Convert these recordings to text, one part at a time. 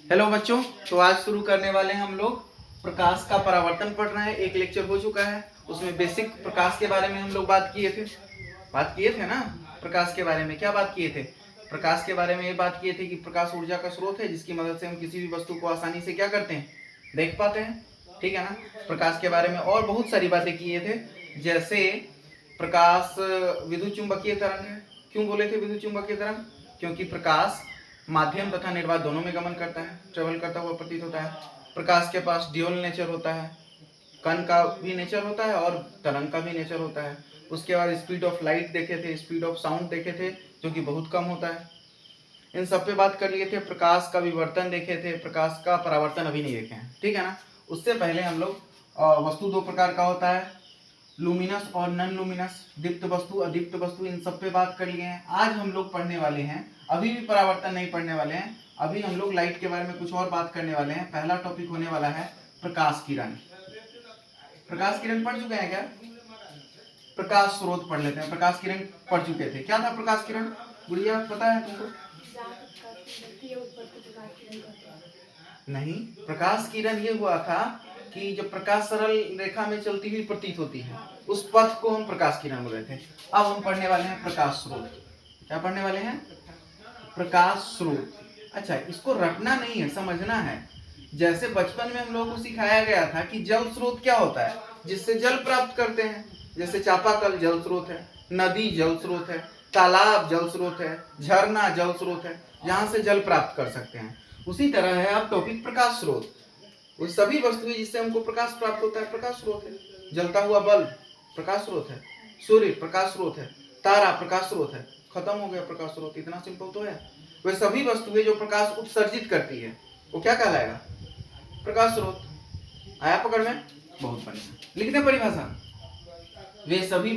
Hello बच्चों, तो आज शुरू करने वाले हैं हम लोग प्रकाश का परावर्तन पढ़ रहे हैं। एक लेक्चर हो चुका है, उसमें बेसिक प्रकाश के बारे में हम लोग बात किए थे ना। प्रकाश के बारे में क्या बात किए थे? प्रकाश के बारे में ये बात किए थे कि प्रकाश ऊर्जा का स्रोत है जिसकी मदद से हम किसी भी वस्तु को आसानी से क्या करते हैं, देख पाते हैं। ठीक है ना। प्रकाश के बारे में और बहुत सारी बातें किए थे, जैसे प्रकाश विद्युत चुंबकीय तरंग है। क्यों बोले थे विद्युत चुंबकीय तरंग? क्योंकि प्रकाश माध्यम तथा निर्वात दोनों में गमन करता है, ट्रेवल करता हुआ प्रतीत होता है। प्रकाश के पास ड्यूअल नेचर होता है, कण का भी नेचर होता है और तरंग का भी नेचर होता है। उसके बाद स्पीड ऑफ लाइट देखे थे, स्पीड ऑफ साउंड देखे थे जो कि बहुत कम होता है। इन सब पे बात कर लिए थे। प्रकाश का विवर्तन देखे थे, प्रकाश का परावर्तन अभी नहीं देखे हैं। ठीक है ना। उससे पहले हम लोग वस्तु दो प्रकार का होता है, लुमिनस और नॉन लुमिनस, दीप्त वस्तु अदीप्त वस्तु, इन सब पे बात कर लिए हैं। आज हम लोग पढ़ने वाले हैं, अभी भी परावर्तन नहीं पढ़ने वाले हैं, अभी हम लोग लाइट के बारे में कुछ और बात करने वाले हैं। पहला टॉपिक होने वाला है प्रकाश किरण। प्रकाश किरण पढ़ चुके हैं क्या? प्रकाश स्रोत पढ़ लेते हैं। प्रकाश किरण पढ़ चुके थे। क्या था प्रकाश किरण? गुड़िया पता है तुमको? नहीं, प्रकाश किरण ये हुआ था कि जब प्रकाश सरल रेखा में चलती हुई प्रतीत होती है, उस पथ को हम प्रकाश किरण बोल रहे थे। अब हम पढ़ने वाले हैं प्रकाश स्रोत। क्या पढ़ने वाले हैं? प्रकाश स्रोत। अच्छा, इसको रटना नहीं है, समझना है। जैसे बचपन में हम लोगों को सिखाया गया था कि जल स्रोत क्या होता है, जिससे जल प्राप्त करते हैं। जैसे चापाकल जल स्रोत है, नदी जल स्रोत है, तालाब जल स्रोत है, झरना जल स्रोत है, जहां से जल प्राप्त कर सकते हैं। उसी तरह है अब टॉपिक प्रकाश स्रोत। वो सभी वस्तुएं जिससे हमको प्रकाश प्राप्त होता है, प्रकाश स्रोत है। जलता हुआ बल्ब प्रकाश स्रोत है, सूर्य प्रकाश स्रोत है, तारा प्रकाश स्रोत है। खत्म हो गया प्रकाश स्रोत। इतना सिंपल तो है। वे सभी वस्तुएं जो प्रकाश उत्सर्जित करती है वो क्या कहलाएगा? प्रकाश स्रोत। आया पकड़ में? बहुत बढ़िया। लिखते हैं परिभाषा। वे सभी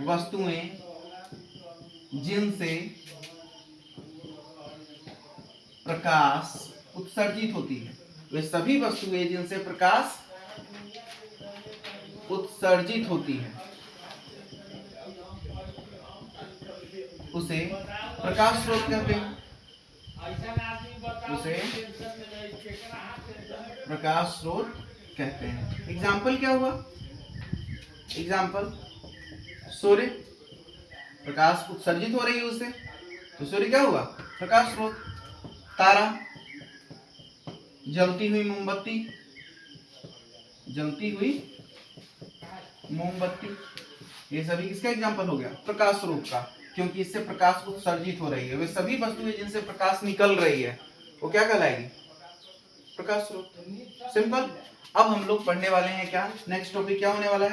वस्तुएं जिनसे प्रकाश उत्सर्जित होती है, वे सभी वस्तुएं जिनसे प्रकाश उत्सर्जित होती है उसे प्रकाश स्रोत कहते हैं। उसे प्रकाश स्रोत कहते हैं। एग्जाम्पल क्या हुआ? एग्जाम्पल, सूर्य, प्रकाश उत्सर्जित हो रही है उससे, तो सूर्य क्या हुआ? प्रकाश स्रोत। तारा, जलती हुई मोमबत्ती, ये सभी किसका एग्जाम्पल हो गया? प्रकाश स्रोत का, क्योंकि इससे प्रकाश उत्सर्जित हो रही है। वे सभी वस्तुएं जिनसे प्रकाश निकल रही है वो क्या कहलाएगी? प्रकाश स्रोत। सिंपल। अब हम लोग पढ़ने वाले हैं क्या? नेक्स्ट टॉपिक क्या होने वाला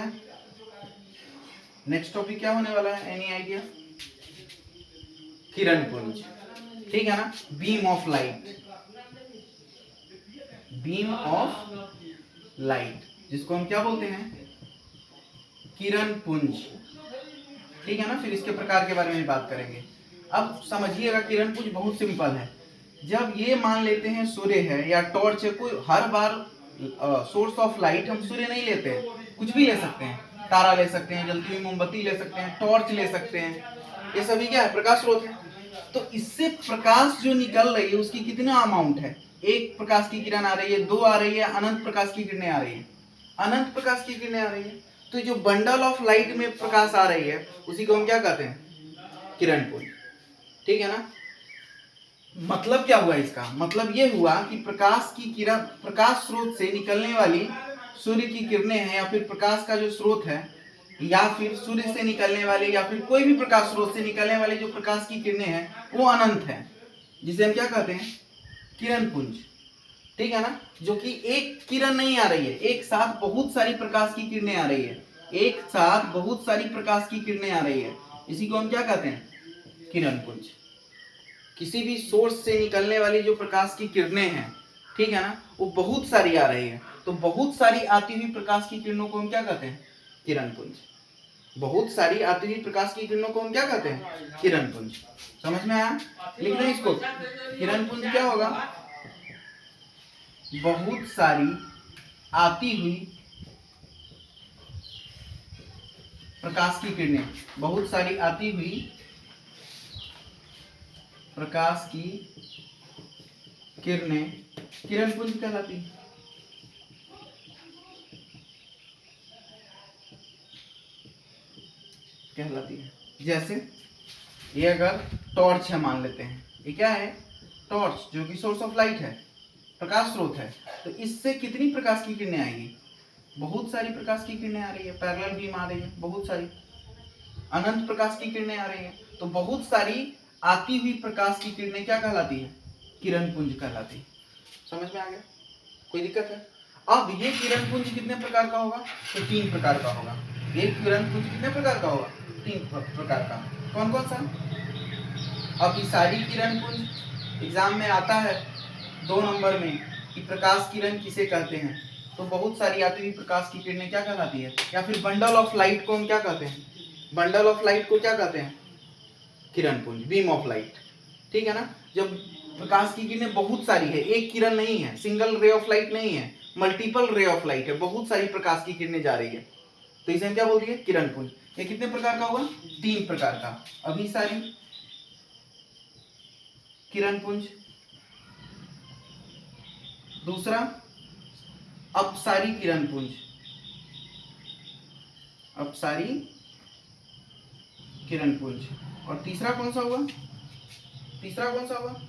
है? Any idea? किरण पुंज। ठीक है ना। बीम ऑफ लाइट, जिसको हम क्या बोलते हैं? किरण पुंज। ठीक है ना। फिर इसके प्रकार के बारे में बात करेंगे। अब समझिएगा, किरण पुंज बहुत सिंपल है। जब ये मान लेते हैं सूर्य है या टॉर्च है, कोई हर बार सोर्स ऑफ लाइट हम सूर्य नहीं लेते हैं, कुछ भी ले सकते हैं। तारा ले सकते हैं, जलती हुई मोमबत्ती ले सकते हैं, टॉर्च ले सकते हैं। ये सभी क्या है? प्रकाश स्रोत है। तो इससे प्रकाश जो निकल रही है उसकी कितना अमाउंट है? एक प्रकाश की किरण आ रही है, दो आ रही है, अनंत प्रकाश की किरणें आ रही है। अनंत प्रकाश की किरणें आ रही है। तो जो बंडल ऑफ लाइट में प्रकाश आ रही है उसी को हम क्या कहते हैं? किरण पुंज। ठीक है ना। मतलब क्या हुआ इसका? मतलब ये हुआ कि प्रकाश की किरण, प्रकाश स्रोत से निकलने वाली सूर्य की किरणें हैं, या फिर प्रकाश का जो स्रोत है, या फिर सूर्य से निकलने वाले या फिर कोई भी प्रकाश स्रोत से निकलने वाली जो प्रकाश की किरणें हैं वो अनंत है, जिसे हम क्या कहते हैं? किरण पुंज। ठीक है ना। जो कि एक किरण नहीं आ रही है, एक साथ बहुत सारी प्रकाश की किरणें आ रही है, इसी को हम क्या कहते हैं? किरण पुंज। किसी भी सोर्स से निकलने वाली जो प्रकाश की किरणें हैं, ठीक है ना, वो बहुत सारी आ रही है। तो बहुत सारी आती हुई प्रकाश की किरणों को हम क्या कहते हैं? किरण पुंज। बहुत सारी आती हुई प्रकाश की किरणों को हम क्या कहते हैं? किरण पुंज। समझ में आया? लिख दें इसको। किरण पुंज क्या होगा? बहुत सारी आती हुई प्रकाश की किरणें, बहुत सारी आती हुई प्रकाश की किरणें किरण पुंज कहलाती है। जैसे ये अगर टॉर्च है मान लेते हैं, ये क्या है, टॉर्च, जो कि सोर्स ऑफ लाइट है, प्रकाश स्रोत है, तो इससे कितनी प्रकाश की किरणें आएगी, बहुत सारी प्रकाश की किरणें आ रही है, पैरेलल बीम आ रही है, बहुत सारी अनंत प्रकाश की किरणें आ रही हैं। तो बहुत सारी आती हुई प्रकाश की किरणें क्या कहलाती है, किरण पुंज कहलाती है। समझ में आ गया, कोई दिक्कत है? अब ये किरण पुंज कितने प्रकार का होगा, तो 3 प्रकार का होगा। ये किरण पुंज कितने प्रकार का होगा, 3 प्रकार का। कौन कौन सा? अब ये सारी किरण पुंज एग्जाम में आता है 2 नंबर में कि प्रकाश किरण किसे कहते हैं, तो बहुत सारी आती हुई प्रकाश की किरणें क्या कहलाती है, या फिर बंडल ऑफ लाइट को हम क्या कहते हैं, बंडल ऑफ लाइट को क्या कहते हैं, किरण पुंज, बीम ऑफ लाइट। ठीक है ना? जब प्रकाश की किरणें बहुत सारी है, एक किरण नहीं है, सिंगल रे ऑफ लाइट नहीं है, मल्टीपल रे ऑफ लाइट है, बहुत सारी प्रकाश की किरणें जा रही है, तो इसे हम क्या बोल दिए, किरण पुंज। ये कितने प्रकार का होगा, 3 प्रकार का। अभिसारी किरण पुंज, दूसरा अपसारी किरण पुंज, अपसारी किरण पुंज, और तीसरा कौन सा होगा, तीसरा कौन सा होगा,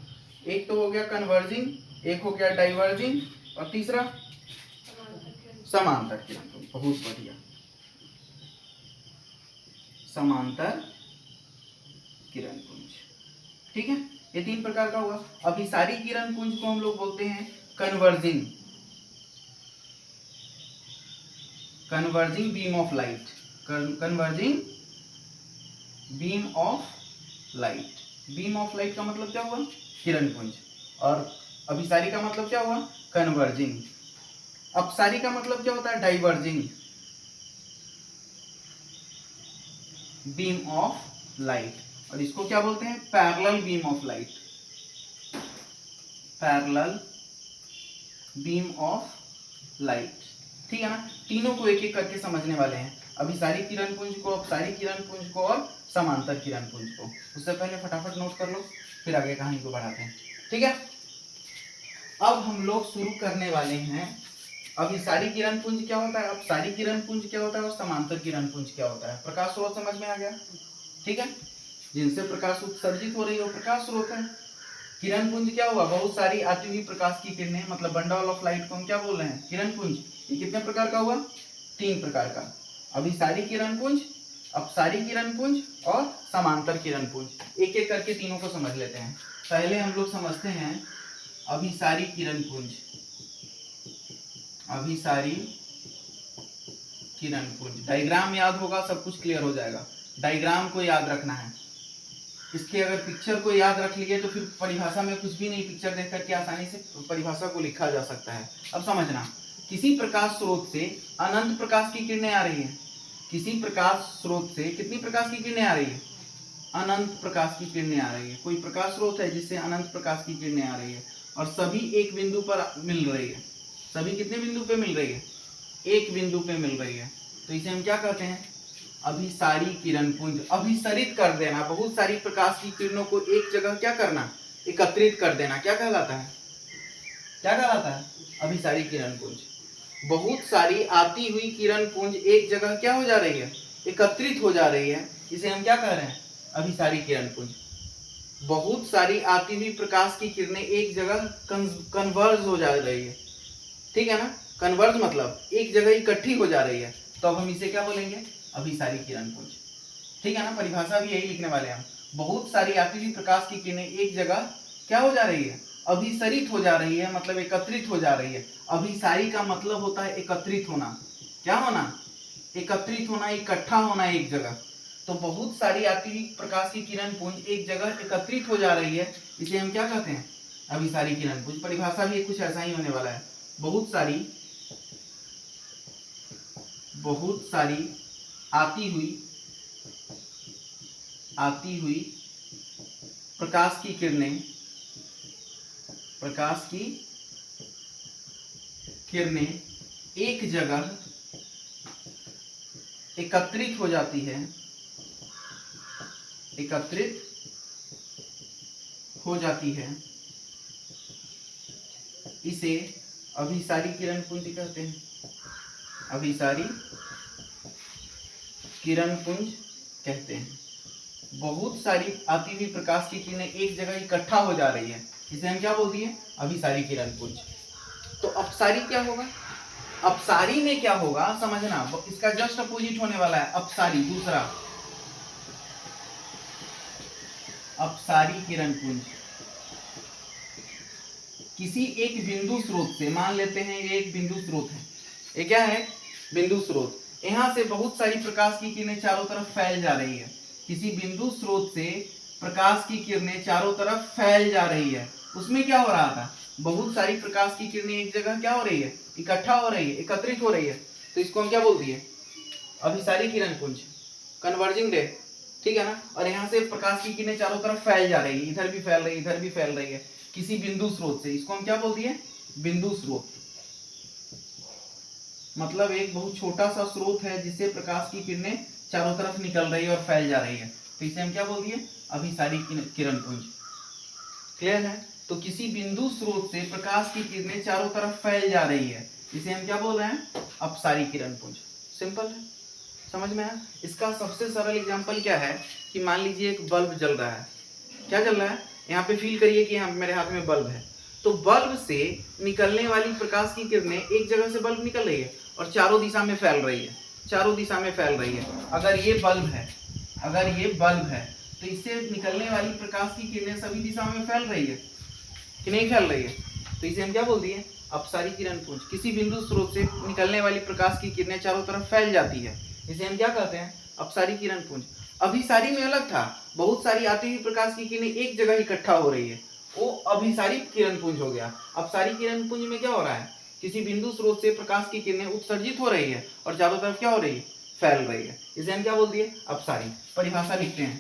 एक तो हो गया कन्वर्जिंग, एक हो गया डाइवर्जिंग, और तीसरा समांतर किरण पुंज। बहुत बढ़िया, समांतर किरण पुंज। ठीक है, ये 3 प्रकार का होगा। अभी सारी किरण पुंज को हम लोग बोलते हैं converging, converging beam of light, converging beam of light. Beam of light का मतलब क्या हुआ, किरण पुंज, और अभिसारी का मतलब क्या हुआ, कन्वर्जिंग। अपसारी का मतलब क्या होता है, डाइवर्जिंग बीम ऑफ लाइट, और इसको क्या बोलते हैं, parallel beam of light, parallel beam of light. ठीक है ना? तीनों को एक एक करके समझने वाले हैं, अभिसारी किरण पुंज को, अपसारी किरण पुंज को, और समांतर किरण पुंज को। उससे पहले फटाफट नोट कर लो, फिर आगे कहानी को बढ़ाते हैं। ठीक है, अब हम लोग शुरू करने वाले हैं। अभिसारी किरण पुंज क्या होता है, अपसारी किरण पुंज क्या होता है, और समांतर किरण पुंज क्या होता है। प्रकाश स्रोत समझ में आ गया? ठीक है, जिनसे प्रकाश उत्सर्जित हो रही है वो प्रकाश स्रोत है। किरण पुंज क्या हुआ, बहुत सारी आती हुई प्रकाश की किरणें, मतलब बंडल ऑफ लाइट को हम क्या बोल रहे हैं, किरण पुंज। ये कितने प्रकार का हुआ, 3 प्रकार का। अभिसारी किरण पुंज, अपसारी किरण पुंज, और समांतर किरण पुंज। एक एक करके तीनों को समझ लेते हैं। पहले हम लोग समझते हैं अभिसारी किरण पुंज, अभिसारी किरण पुंज। डायग्राम याद होगा, सब कुछ क्लियर हो जाएगा। डायग्राम को याद रखना है, इसके अगर पिक्चर को याद रख लिए तो फिर परिभाषा में कुछ भी नहीं, पिक्चर देख करके आसानी से परिभाषा को लिखा जा सकता है। अब समझना, किसी प्रकाश स्रोत से अनंत प्रकाश की किरणें आ रही हैं, किसी प्रकाश स्रोत से कितनी प्रकाश की किरणें आ रही है, अनंत प्रकाश की किरणें आ रही है। कोई प्रकाश स्रोत है जिससे अनंत प्रकाश की किरणें आ रही है, और सभी एक बिंदु पर मिल रही है। सभी कितने बिंदु पे मिल रही है, एक बिंदु पे मिल रही है, तो इसे हम क्या कहते हैं, अभिसारी किरण पुंज। अभिसरित कर देना, बहुत सारी प्रकाश की किरणों को एक जगह क्या करना, एकत्रित कर देना, क्या कहलाता है, क्या कहलाता है, अभिसारी किरण पुंज। बहुत सारी आती हुई किरण पुंज एक जगह क्या हो जा रही है, एकत्रित हो जा रही है, इसे हम क्या कह रहे हैं, अभिसारी किरण पुंज। बहुत सारी आती हुई प्रकाश की किरणें एक जगह कन्वर्ज हो जा रही है। ठीक है ना? कन्वर्ज मतलब एक जगह इकट्ठी हो जा रही है, तो अब हम इसे क्या बोलेंगे, अभिसारी किरण पुंज। ठीक है ना? परिभाषा भी यही लिखने वाले हैं हम। बहुत सारी आती हुई प्रकाश की किरणें एक जगह क्या हो जा रही है, अभिसरित हो जा रही है, मतलब एकत्रित हो जा रही है। अभिसारी का मतलब होता है एकत्रित होना। क्या होना, एकत्रित होना, इकट्ठा होना एक जगह। तो बहुत सारी आती हुई प्रकाश की किरण पुंज एक जगह एकत्रित हो जा रही है, इसे हम क्या कहते हैं, अभिसारी किरण पुंज। परिभाषा भी कुछ ऐसा ही होने वाला है। बहुत सारी आती हुई प्रकाश की किरणें एक जगह एकत्रित हो जाती है, एकत्रित हो जाती है इसे अभिसारी किरण पुंज कहते हैं। अभिसारी किरण पुंज कहते हैं। बहुत सारी आती हुई प्रकाश की किरणें एक जगह इकट्ठा हो जा रही है, इसे हम क्या बोल दिए? अभिसारी किरण पुंज। तो अपसारी क्या होगा? अपसारी में क्या होगा समझना, इसका जस्ट अपोजिट होने वाला है अपसारी, दूसरा अपसारी किरण पुंज। किसी एक बिंदु स्रोत से, मान लेते हैं ये एक बिंदु स्रोत है, ये क्या है? बिंदु स्रोत। यहां से बहुत सारी प्रकाश की किरणें चारों तरफ फैल जा रही है। किसी बिंदु स्रोत से प्रकाश की किरणें चारों तरफ फैल जा रही है, उसमें क्या हो रहा था? बहुत सारी प्रकाश की किरणें एक जगह क्या हो रही है? इकट्ठा हो रही है, एकत्रित हो रही है। तो इसको हम क्या बोल दिए? अभिसारी किरण पुंज, कन्वर्जिंग रे, ठीक है ना। और यहाँ से प्रकाश की किरणें चारों तरफ फैल जा रही है, इधर भी फैल रही है, इधर भी फैल रही है, किसी बिंदु स्रोत से। इसको हम क्या बोल दिए? बिंदु स्रोत। मतलब एक बहुत छोटा सा स्रोत है जिससे प्रकाश की किरणें चारों तरफ निकल रही है और फैल जा रही है, तो इसे हम क्या बोल दिए? अभिसारी किरण पुंज। क्लियर है? तो किसी बिंदु स्रोत से प्रकाश की किरणें चारों तरफ फैल जा रही है, इसे हम क्या बोल रहे हैं? अपसारी किरण पुंज। सिंपल है, समझ में आया? इसका सबसे सरल एग्जांपल क्या है कि मान लीजिए एक बल्ब जल रहा है। क्या जल रहा है? यहाँ पे फील करिए कि यहाँ मेरे हाथ में बल्ब है। तो बल्ब से निकलने वाली प्रकाश की किरणें, एक जगह से बल्ब निकल रही है और चारों दिशा में फैल रही है, चारों दिशा में फैल रही है। अगर ये बल्ब है, अगर ये बल्ब है, तो इससे निकलने वाली प्रकाश की किरणें सभी दिशाओं में फैल रही है कि नहीं फैल रही है? तो इसे हम क्या बोल दिए? अपसारी किरण पुंज। किसी बिंदु स्रोत से निकलने वाली प्रकाश की किरणें चारों तरफ फैल जाती है, इसे हम क्या कहते हैं? अपसारी किरण पुंज। अभिसारी में अलग था, बहुत सारी आती हुई प्रकाश की किरणें एक जगह इकट्ठा हो रही है, वो अभिसारी किरण पुंज हो गया। अपसारी किरण पुंज में क्या हो रहा है? किसी बिंदु स्रोत से प्रकाश की किरणें उत्सर्जित हो रही है और चारों तरफ क्या हो रही है? फैल रही है, इसे हम क्या बोल दिए? अपसारी। परिभाषा लिखते हैं,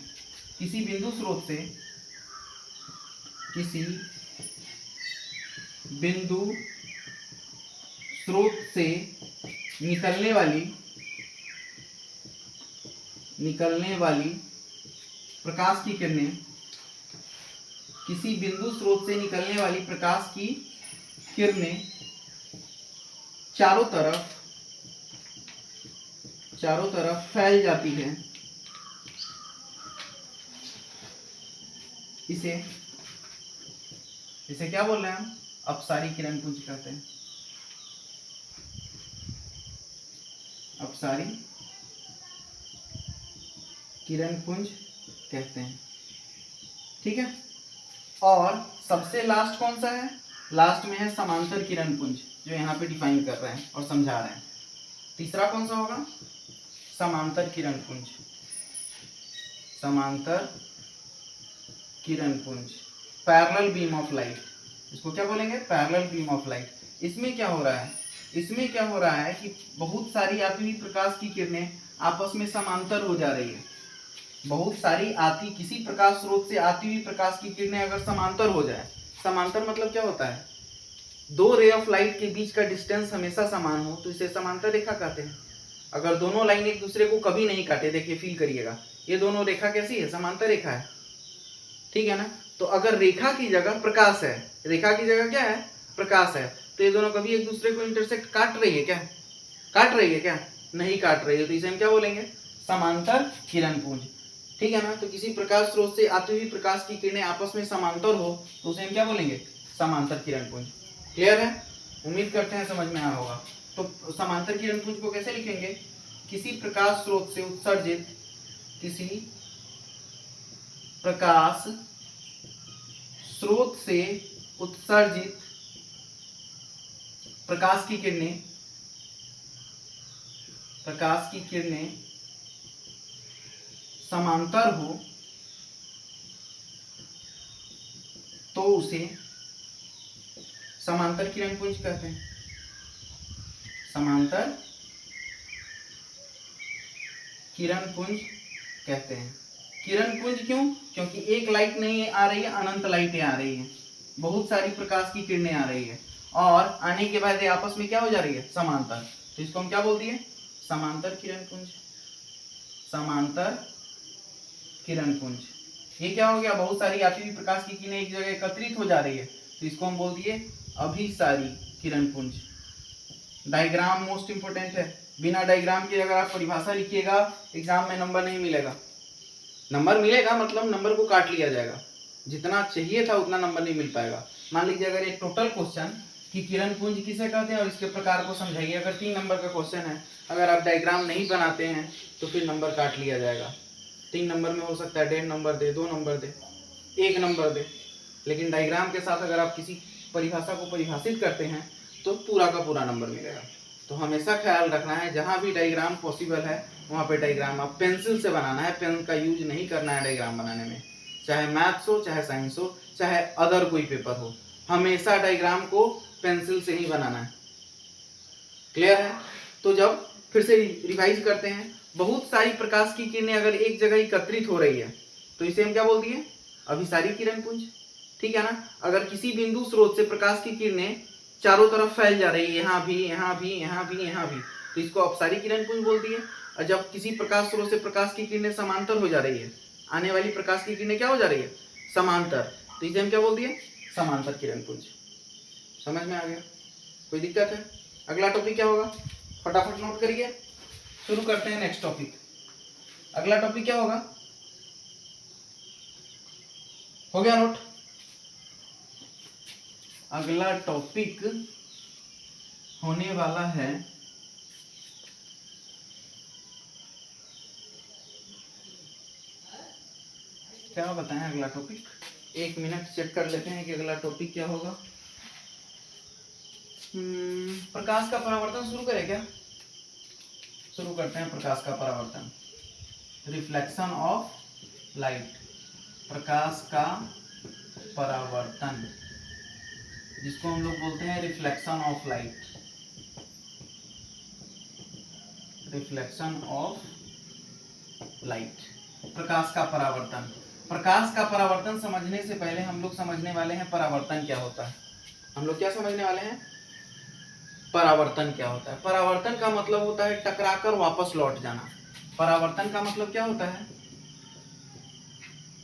किसी बिंदु स्रोत से, किसी बिंदु स्रोत से निकलने वाली प्रकाश की किरणें, किसी बिंदु स्रोत से निकलने वाली प्रकाश की किरणें चारों तरफ फैल जाती है, इसे क्या बोल रहे हैं हम? अपसारी किरण पुंज कहते हैं। अपसारी किरण पुंज कहते हैं, ठीक है। और सबसे लास्ट कौन सा है? लास्ट में है समांतर किरण पुंज, जो यहाँ पे डिफाइन कर रहे हैं और समझा रहे हैं। तीसरा कौन सा होगा? समांतर किरण पुंज। समांतर किरण पुंज, पैरेलल बीम ऑफ लाइट, इसको क्या बोलेंगे? Parallel beam of light. इसमें क्या हो रहा है? इसमें क्या हो रहा है कि बहुत सारी आती हुई प्रकाश की किरणें आपस में समांतर हो जा रही है। बहुत सारी आती, किसी प्रकाश स्रोत से आती हुई प्रकाश की किरणें अगर समांतर हो जाए, समांतर मतलब क्या होता है? दो रे ऑफ लाइट के बीच का डिस्टेंस हमेशा समान हो तो इसे समांतर रेखा कहते हैं। अगर दोनों लाइन एक दूसरे को कभी नहीं काटे, देखिए फील करिएगा, ये दोनों रेखा कैसी है? समांतर रेखा है, ठीक है ना। तो अगर रेखा की जगह प्रकाश है, रेखा की जगह क्या है? प्रकाश है, तो ये दोनों कभी एक दूसरे को इंटरसेक्ट काट रही है क्या? काट रही है क्या? नहीं काट रही है, तो इसे हम क्या बोलेंगे? समांतर किरण पुंज, ठीक है ना। तो किसी प्रकाश स्रोत से आती हुई प्रकाश की किरणें आपस में समांतर हो तो उसे हम क्या बोलेंगे? समांतर किरण पुंज। क्लियर है? उम्मीद करते हैं समझ में आया होगा। तो समांतर किरण पुंज को कैसे लिखेंगे? किसी प्रकाश स्रोत से उत्सर्जित, किसी प्रकाश स्रोत से उत्सर्जित प्रकाश की किरणें समांतर हो तो उसे समांतर किरण पुंज कहते हैं। समांतर किरण पुंज कहते हैं। किरण पुंज क्यों? क्योंकि एक लाइट नहीं आ रही है, अनंत लाइटें आ रही हैं, बहुत सारी प्रकाश की किरणें आ रही है और आने के बाद ये आपस में क्या हो जा रही है? समांतर। तो इसको हम क्या बोल दिए? समांतर किरण पुंज। समांतर किरण पुंज, ये क्या हो गया, बहुत सारी आती हुई प्रकाश की किरणें एक जगह एकत्रित हो जा रही है, तो इसको हम बोल दिए अभिसारी किरण पुंज। डायग्राम मोस्ट इंपोर्टेंट है, बिना डायग्राम के अगर आप परिभाषा लिखिएगा एग्जाम में नंबर नहीं मिलेगा। नंबर मिलेगा मतलब नंबर को काट लिया जाएगा, जितना चाहिए था उतना नंबर नहीं मिल पाएगा। मान लीजिए अगर एक टोटल क्वेश्चन कि किरण पुंज किसे कहते हैं और इसके प्रकार को समझाइए, अगर 3 नंबर का क्वेश्चन है, अगर आप डायग्राम नहीं बनाते हैं तो फिर नंबर काट लिया जाएगा। 3 नंबर में हो सकता है 1.5 नंबर दे, 2 नंबर दे, 1 नंबर दे, लेकिन डायग्राम के साथ अगर आप किसी परिभाषा को परिभाषित करते हैं तो पूरा का पूरा नंबर मिलेगा। तो हमेशा ख्याल रखना है जहाँ भी डायग्राम पॉसिबल है वहाँ पे डायग्राम आप पेंसिल से बनाना है, पेन का यूज नहीं करना है डायग्राम बनाने में, चाहे मैथ्स हो, चाहे साइंस हो, चाहे अदर कोई पेपर हो, हमेशा डायग्राम को पेंसिल से ही बनाना है। क्लियर है? तो जब फिर से रिवाइज करते हैं, बहुत सारी प्रकाश की किरणें अगर एक जगह एकत्रित हो रही है तो इसे हम क्या बोल दिए, अभिसारी किरण पुंज। ठीक है ना? अगर किसी बिंदु स्रोत से प्रकाश की किरणें चारों तरफ फैल जा रही है, यहाँ भी, यहाँ भी, यहाँ भी, यहाँ भी, तो इसको अपसारी किरण पुंज बोल दिए। और जब किसी प्रकाश स्रोत से प्रकाश की किरणें समांतर हो जा रही है, आने वाली प्रकाश की किरणें क्या हो जा रही है, समांतर, तो इसे हम क्या बोल दिए, समांतर किरण पुंज। समझ में आ गया? कोई दिक्कत है? अगला टॉपिक क्या होगा, फटाफट नोट करिए, शुरू करते हैं नेक्स्ट टॉपिक। अगला टॉपिक क्या होगा, हो गया नोट? अगला टॉपिक होने वाला है क्या बताएं अगला टॉपिक, 1 मिनट चेक कर लेते हैं कि अगला टॉपिक क्या होगा। प्रकाश का परावर्तन शुरू करें क्या? शुरू करते हैं प्रकाश का परावर्तन, रिफ्लेक्शन ऑफ लाइट, प्रकाश का परावर्तन, जिसको हम लोग बोलते हैं reflection of light, reflection of light, प्रकाश का परावर्तन। प्रकाश का परावर्तन समझने से पहले हम लोग समझने वाले हैं परावर्तन क्या होता है। हम लोग क्या समझने वाले हैं, परावर्तन क्या होता है। परावर्तन का मतलब होता है टकराकर वापस लौट जाना। परावर्तन का मतलब क्या होता है,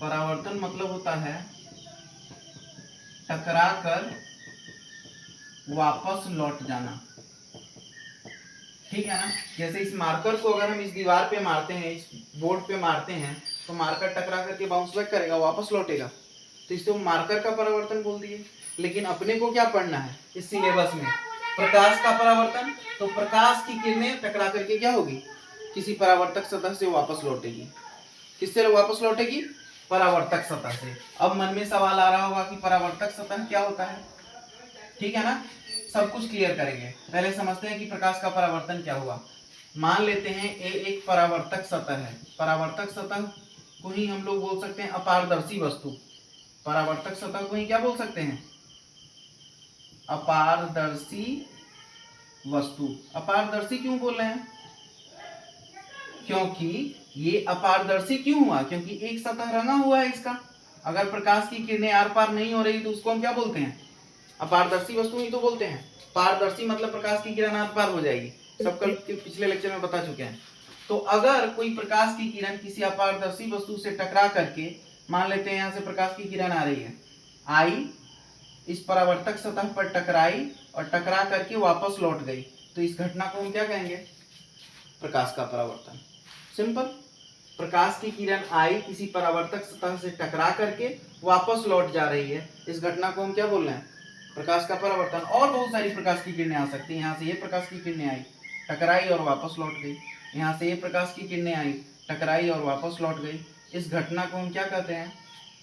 परावर्तन मतलब होता है टकराकर वापस लौट जाना। ठीक है ना? जैसे इस मार्कर को अगर हम इस दीवार पे मारते हैं, इस बोर्ड पे मारते हैं, तो मार्कर टकरा करके बाउंस बैक करेगा, वापस लौटेगा, तो इससे वो मार्कर का परावर्तन बोल दिए। लेकिन अपने को क्या पढ़ना है इस सिलेबस में, प्रकाश का परावर्तन। तो प्रकाश की किरणें टकरा करके क्या होगी, किसी परावर्तक सतह से वापस लौटेगी। किससे वापस लौटेगी, परावर्तक सतह से। अब मन में सवाल आ रहा होगा कि परावर्तक सतह क्या होता है। ठीक है ना? सब कुछ क्लियर करेंगे, पहले समझते हैं कि प्रकाश का परावर्तन क्या हुआ। मान लेते हैं ए एक परावर्तक सतह है, परावर्तक सतह को ही हम लोग बोल सकते हैं अपारदर्शी वस्तु। परावर्तक सतह को ही क्या बोल सकते हैं, अपारदर्शी वस्तु। अपारदर्शी क्यों बोल रहे हैं, क्योंकि ये अपारदर्शी क्यों हुआ, क्योंकि एक सतह रंगा हुआ है इसका। अगर प्रकाश की किरणें आर पार नहीं हो रही तो उसको हम क्या बोलते हैं, अपारदर्शी वस्तु ही तो बोलते हैं। पारदर्शी मतलब प्रकाश की किरण आर पार हो जाएगी, सब कल के पिछले लेक्चर में बता चुके हैं। तो अगर कोई प्रकाश की किरण किसी अपारदर्शी वस्तु से टकरा करके, मान लेते हैं यहाँ से प्रकाश की किरण आ रही है, आई, इस परावर्तक सतह पर टकराई और टकरा करके वापस लौट गई, तो इस घटना को हम क्या कहेंगे, प्रकाश का परावर्तन। सिंपल, प्रकाश की किरण आई, किसी परावर्तक सतह से टकरा करके वापस लौट जा रही है, इस घटना को हम क्या बोल रहे हैं, प्रकाश का परावर्तन। और बहुत सारी प्रकाश की किरणें आ सकती हैं, यहाँ से ये प्रकाश की किरणें आई, टकराई और वापस लौट गई, यहाँ से ये प्रकाश की किरणें आई, टकराई और वापस लौट गई, इस घटना को हम क्या कहते हैं,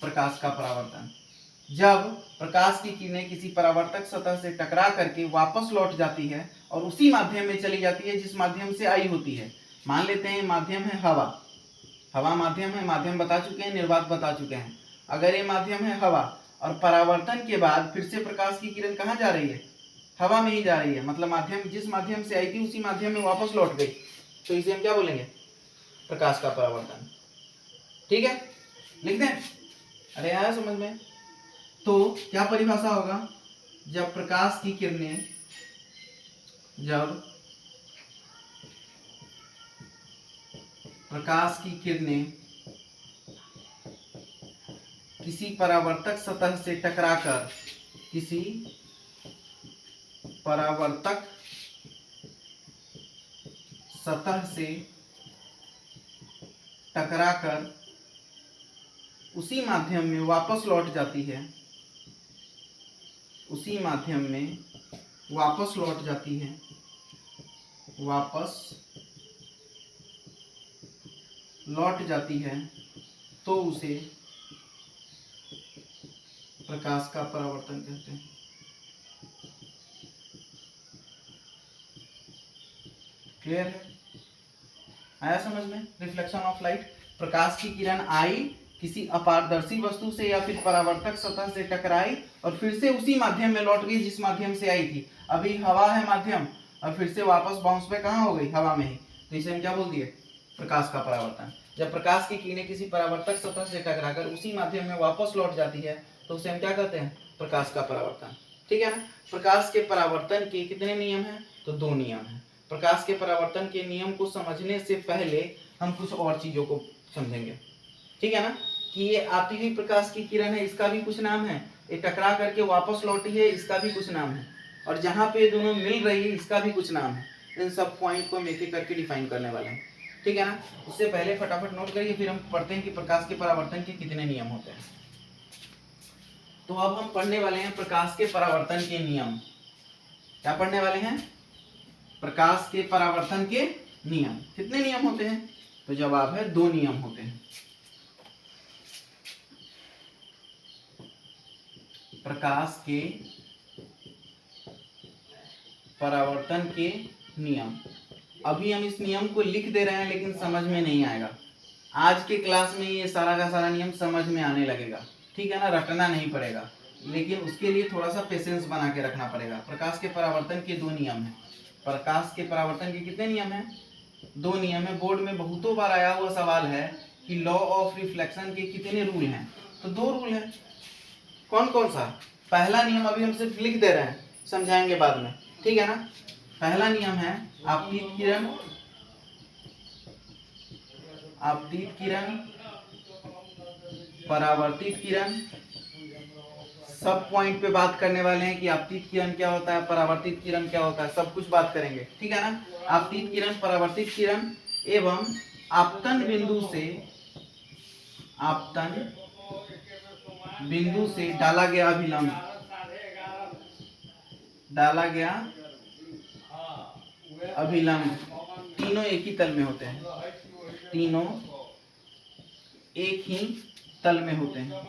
प्रकाश का परावर्तन। जब प्रकाश की किरणें किसी परावर्तक सतह से टकरा करके वापस लौट जाती है और उसी माध्यम में चली जाती है जिस माध्यम से आई होती है। मान लेते हैं माध्यम है हवा, हवा माध्यम है, माध्यम बता चुके हैं, निर्वात बता चुके हैं। अगर ये माध्यम है हवा और परावर्तन के बाद फिर से प्रकाश की किरण कहाँ जा रही है, हवा में ही जा रही है, मतलब माध्यम जिस माध्यम से आई थी उसी माध्यम में वापस लौट गई, तो इसे हम क्या बोलेंगे, प्रकाश का परावर्तन। ठीक है, लिख दें? अरे आया समझ में? तो क्या परिभाषा होगा, जब प्रकाश की किरणें, जब प्रकाश की किरणें किसी परावर्तक सतह से टकराकर, किसी परावर्तक सतह से टकराकर उसी माध्यम में वापस लौट जाती है, उसी माध्यम में वापस लौट जाती है, वापस लौट जाती है, तो उसे प्रकाश का परावर्तन कहते हैं। क्लियर है? आया समझ में? रिफ्लेक्शन ऑफ लाइट, प्रकाश की किरण आई, किसी अपारदर्शी वस्तु से या फिर परावर्तक सतह से टकराई और फिर से उसी माध्यम में लौट गई जिस माध्यम से आई थी। अभी हवा है माध्यम और फिर से वापस बाउंस पे कहाँ हो गई? हवा में ही। तो इसे हम क्या बोल दिए? प्रकाश का परावर्तन। जब प्रकाश की किरणें किसी परावर्तक सतह से टकराकर उसी माध्यम में वापस लौट जाती है तो उसे हम क्या कहते हैं? प्रकाश का परावर्तन। ठीक है ना? प्रकाश के परावर्तन के कितने नियम हैं? तो 2 नियम हैं। प्रकाश के परावर्तन के नियम को समझने से पहले हम कुछ और चीजों को समझेंगे। ठीक है ना? कि ये आती हुई प्रकाश की किरण है, इसका भी कुछ नाम है, ये टकरा करके वापस लौटी है, इसका भी कुछ नाम है, और जहाँ पे दोनों मिल रही है इसका भी कुछ नाम है। इन सब पॉइंट को हम एक एक करके डिफाइन करने वाले हैं। ठीक है ना? उससे पहले फटाफट नोट करिए, फिर हम पढ़ते हैं कि प्रकाश के परावर्तन के कितने नियम होते हैं। तो अब हम पढ़ने वाले हैं प्रकाश के परावर्तन के नियम। क्या पढ़ने वाले हैं? प्रकाश के परावर्तन के नियम। कितने नियम होते हैं? तो जवाब है 2 नियम होते हैं। प्रकाश के परावर्तन के नियम। अभी हम इस नियम को लिख दे रहे हैं लेकिन समझ में नहीं आएगा। आज के क्लास में ये सारा का सारा नियम समझ में आने लगेगा। ठीक है ना? रटना नहीं पड़ेगा, लेकिन उसके लिए थोड़ा सा पेशेंस बना के रखना पड़ेगा। प्रकाश के परावर्तन के 2 नियम हैं। प्रकाश के परावर्तन के कितने नियम हैं? 2 नियम है। बोर्ड में बहुतों बार आया हुआ सवाल है कि लॉ ऑफ रिफ्लेक्शन के कितने रूल हैं? तो 2 रूल हैं। कौन कौन सा? पहला नियम अभी हम सिर्फ लिख दे रहे हैं, समझाएंगे बाद में। ठीक है ना? पहला नियम है आपतित किरण, आपतित किरण, परावर्तित किरण। सब पॉइंट पे बात करने वाले हैं कि आपतित किरण क्या होता है, परावर्तित किरण क्या होता है, सब कुछ बात करेंगे। ठीक है ना? आपतित किरण, परावर्तित किरण एवं आपतन बिंदु से, आपतन बिंदु से डाला गया अभिलंब, डाला गया अभिलंब, तीनों एक ही तल में होते हैं, तीनों एक ही तल में होते हैं।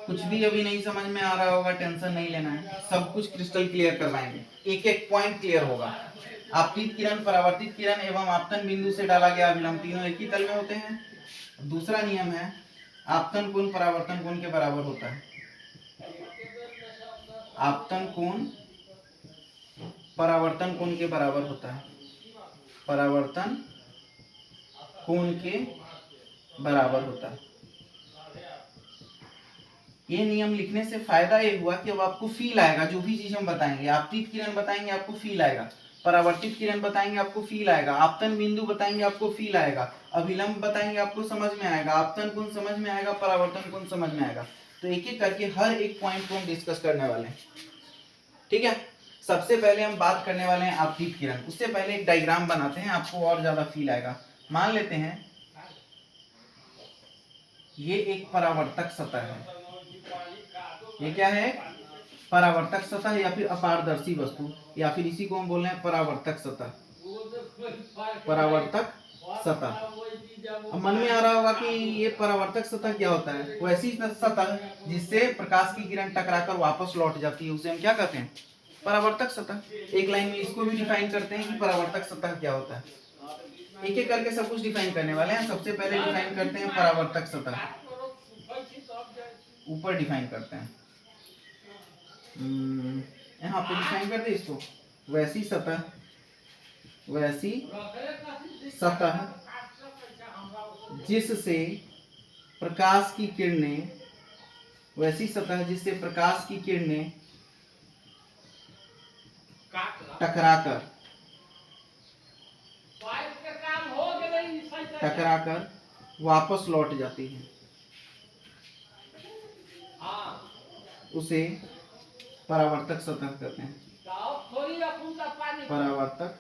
कुछ भी अभी नहीं समझ में आ रहा होगा, टेंशन नहीं लेना है, सब कुछ क्रिस्टल क्लियर करवाएंगे, एक एक पॉइंट क्लियर होगा। आपतित किरण, परावर्तित किरण एवं आपतन बिंदु से डाला गया अभिलंब तीनों एक ही तल में होते हैं। दूसरा नियम है आपतन कोण परावर्तन कोण के बराबर होता है। आपतन कोण परावर्तन कोण के बराबर होता है, परावर्तन कोण के बराबर होता है। ये नियम लिखने से फायदा ये हुआ कि अब आपको फील आएगा, जो भी चीज हम बताएंगे, आपतित किरण बताएंगे आपको फील आएगा, परावर्तित किरण बताएंगे आपको फील आएगा, आपतन बिंदु बताएंगे आपको फील आएगा, अभिलंब बताएंगे आपको समझ में आएगा, आपतन कोण समझ में आएगा, परावर्तन कोण समझ में आएगा। तो एक एक करके हर एक पॉइंट को हम डिस्कस करने वाले हैं। ठीक है? सबसे पहले हम बात करने वाले हैं आपतित किरण। उससे पहले एक डायग्राम बनाते हैं, आपको और ज्यादा फील आएगा। मान लेते हैं ये एक परावर्तक सतह है, ये क्या है? परावर्तक सतह या फिर अपारदर्शी वस्तु, या फिर इसी को हम बोल रहे हैं परावर्तक सतह, परावर्तक सतह। अब मन में आ रहा होगा कि ये परावर्तक सतह क्या होता है? वो ऐसी सतह जिससे प्रकाश की किरण टकराकर वापस लौट जाती है, उसे हम क्या कहते हैं? परावर्तक सतह। एक लाइन में इसको भी डिफाइन करते हैं कि परावर्तक सतह क्या होता है। एक एक करके सब कुछ डिफाइन करने वाले हैं। सबसे पहले डिफाइन करते हैं परावर्तक सतह, ऊपर डिफाइन करते हैं, यहाँ पे डिफाइन करते हैं इसको, वैसी सतह, वैसी सतह जिससे प्रकाश की किरणें, वैसी सतह जिससे प्रकाश की किरणें टकराकर वापस लौट जाती है, उसे परावर्तक सतह कहते हैं। परावर्तक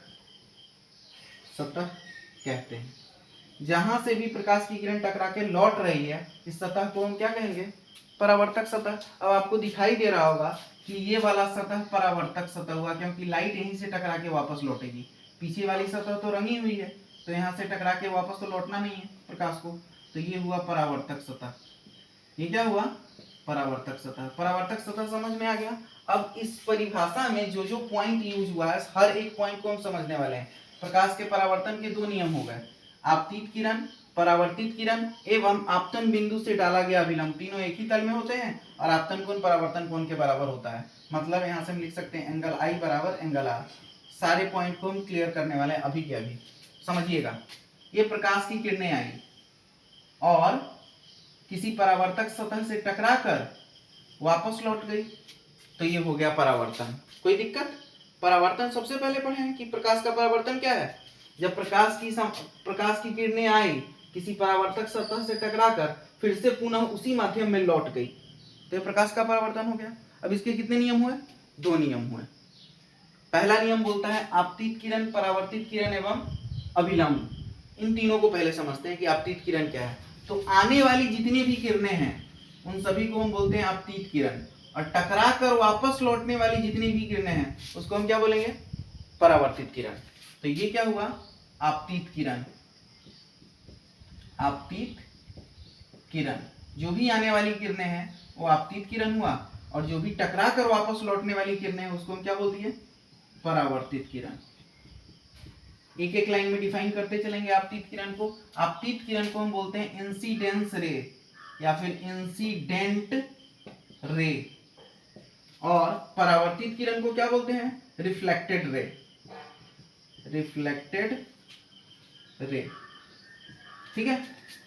सतह कहते हैं। जहां से भी प्रकाश की किरण टकरा के लौट रही है, इस सतह को हम क्या कहेंगे? परावर्तक सतह। अब आपको दिखाई दे रहा होगा कि ये वाला सतह परावर्तक सतह हुआ, क्योंकि लाइट यहीं से टकरा के वापस लौटेगी। पीछे वाली सतह तो रंगी हुई है, तो यहाँ से टकरा के वापस तो लौटना नहीं है प्रकाश को, तो ये हुआ परावर्तक सतह। ये क्या हुआ? परावर्तक सतह। परावर्तक सतह समझ में आ गया। अब इस परिभाषा में जो जो पॉइंट यूज हुआ है, हर एक पॉइंट को हम समझने वाले हैं। प्रकाश के परावर्तन के दो नियम हो गए, आपतित किरण, परावर्तित किरण एवं आपतन बिंदु से डाला गया अभिलंब, तीनों एक ही तल में होते हैं और आपतन कोण परावर्तन कोण के बराबर होता है। मतलब यहाँ से हम लिख सकते हैं एंगल आई बराबर एंगल आर। सारे पॉइंट को हम क्लियर करने वाले हैं अभी के अभी। समझिएगा, ये प्रकाश की किरणें आई और किसी परावर्तक सतह से टकराकर वापस लौट गई, तो ये हो गया परावर्तन। कोई दिक्कत? परावर्तन सबसे पहले पढ़े हैं कि प्रकाश का परावर्तन क्या है। जब प्रकाश की किरणें आई, किसी परावर्तक सतह से टकराकर फिर से पुनः उसी माध्यम में लौट गई, तो ये प्रकाश का परावर्तन हो गया। अब इसके कितने नियम हुए? दो नियम हुए। पहला नियम बोलता है आपतित किरण, परावर्तित किरण एवं अभिलंब। इन तीनों को पहले समझते हैं कि आपतित किरण क्या है। तो आने वाली जितनी भी किरणें हैं उन सभी को हम बोलते हैं आपतित किरण, और टकरा कर वापस लौटने वाली जितनी भी किरणें हैं उसको हम क्या बोलेंगे? परावर्तित किरण। तो ये क्या हुआ? आपतित किरण। आपतित किरण, जो भी आने वाली किरणें हैं वो आपतित किरण हुआ, और जो भी टकरा कर वापस लौटने वाली किरणें हैं उसको हम क्या बोलती है? परावर्तित किरण। एक एक लाइन में डिफाइन करते चलेंगे आपतित किरण को। आपतित किरण को हम बोलते हैं इंसिडेंस रे या फिर इंसिडेंट रे, और परावर्तित किरण को क्या बोलते हैं? Reflected ray. रिफ्लेक्टेड रे, ठीक है।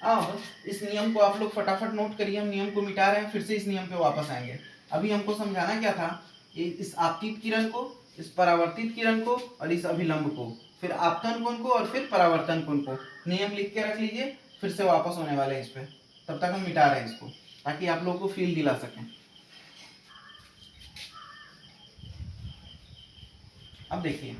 अब इस नियम को आप लोग फटाफट नोट करिए। हम नियम को मिटा रहे हैं, फिर से इस नियम पे वापस आएंगे। अभी हमको समझाना क्या था? इस आपतित किरण को, इस परावर्तित किरण को और इस अभिलंब को, फिर आपतन कोण को और फिर परावर्तन कोण को। नियम लिख के रख लीजिए, फिर से वापस होने वाले हैं इस पे। तब तक हम मिटा रहे हैं इसको ताकि आप लोगों को फील दिला सकें। अब देखिए,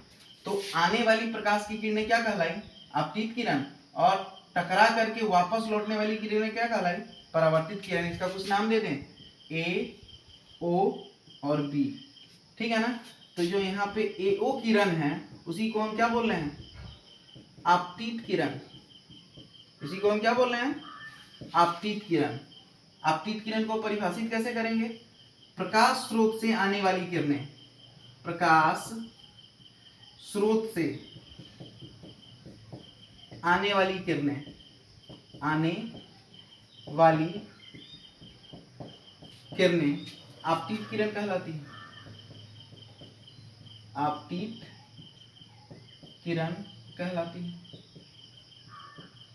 तो आने वाली प्रकाश की किरणें क्या कहलाई? आपतित किरण, और टकरा करके वापस लौटने वाली किरणें क्या कहलाई? परावर्तित किरण। इसका कुछ नाम दे दें, ए, ओ और बी, ठीक है ना। तो जो यहाँ पे ए ओ किरण है उसी को हम क्या बोल रहे हैं? आपतित किरण। इसी को हम क्या बोल रहे हैं? आपतित किरण। आपतित किरण को परिभाषित कैसे करेंगे? प्रकाश स्रोत से आने वाली किरणें, प्रकाश स्रोत से आने वाली किरणें, आने वाली किरणें आपतित किरण कहलाती है। आपतित किरण कहलाती है।